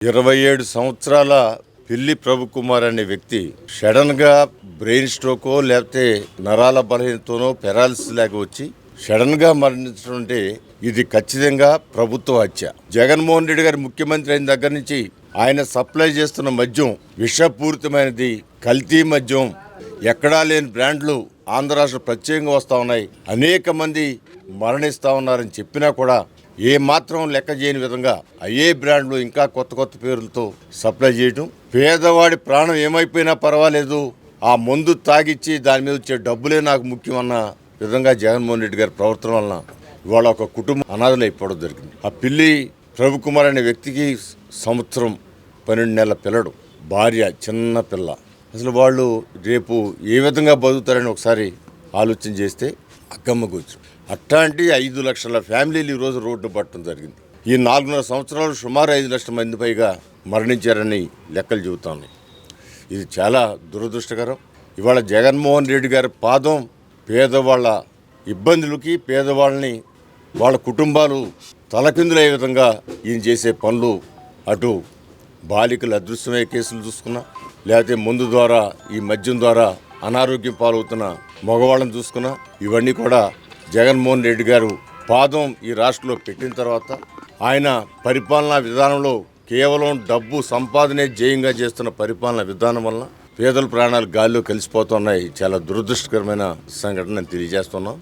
27 సంవత్సరాల పిల్లి ప్రభుకుమార్ అనే వ్యక్తి సడన్గా బ్రెయిన్ స్ట్రోకో లేకపోతే నరాల బలహీనతోనో పెరాలిసిస్ లాగా వచ్చి సడన్గా మరణించడం ఇది ఖచ్చితంగా ప్రభుత్వ హత్య. జగన్మోహన్ రెడ్డి గారు ముఖ్యమంత్రి అయిన దగ్గర నుంచి ఆయన సప్లై చేస్తున్న మద్యం విషపూరితమైనది, కల్తీ మద్యం, ఎక్కడా లేని బ్రాండ్లు ఆంధ్ర రాష్ట్రం ప్రత్యేకంగా వస్తూ ఉన్నాయి. అనేక మంది మరణిస్తూ ఉన్నారని చెప్పినా కూడా ఏ మాత్రం లెక్క చేయని విధంగా అయ్యే బ్రాండ్లు ఇంకా కొత్త కొత్త పేర్లతో సప్లై చేయడం, పేదవాడి ప్రాణం ఏమైపోయినా పర్వాలేదు, ఆ మందు తాగిచ్చి దాని మీద వచ్చే డబ్బులే నాకు ముఖ్యమన్న విధంగా జగన్మోహన్ రెడ్డి గారి ప్రవర్తన వలన ఇవాళ ఒక కుటుంబం అనాథలైపోవడం జరిగింది. ఆ పిల్లి ప్రభుకుమార్ అనే వ్యక్తికి సంవత్సరం 12 నెలల పిల్లడు, భార్య చిన్న పిల్ల. అసలు వాళ్ళు రేపు ఏ విధంగా బతుకుతారని ఒకసారి ఆలోచన చేస్తే అక్కమ్మ కూర్చు అట్లాంటి 5 లక్షల ఫ్యామిలీలు ఈరోజు రోడ్డు పట్టడం జరిగింది. ఈ 4.5 సంవత్సరాలు సుమారు 5 లక్షల మంది పైగా మరణించారని లెక్కలు చెబుతా ఉన్నాయి. ఇది చాలా దురదృష్టకరం. ఇవాళ జగన్మోహన్ రెడ్డి గారి పాదం పేదవాళ్ళ ఇబ్బందులకి, పేదవాళ్ళని వాళ్ళ కుటుంబాలు తలకిందులయ్యే విధంగా ఈయన చేసే పనులు, అటు బాలికలు అదృశ్యమయ్యే కేసులు చూసుకున్నా, లేకపోతే మందు ద్వారా, ఈ మద్యం ద్వారా అనారోగ్యం పాలవుతున్న మగవాళ్ళని చూసుకున్నా, ఇవన్నీ కూడా జగన్మోహన్ రెడ్డి గారు పాదం ఈ రాష్ట్రంలో పెట్టిన తర్వాత ఆయన పరిపాలనా విధానంలో కేవలం డబ్బు సంపాదనే జయంగా చేస్తున్న పరిపాలనా విధానం వలన పేదల ప్రాణాలు గాల్లో కలిసిపోతున్నాయి. చాలా దురదృష్టకరమైన సంఘటన తెలియజేస్తున్నాం.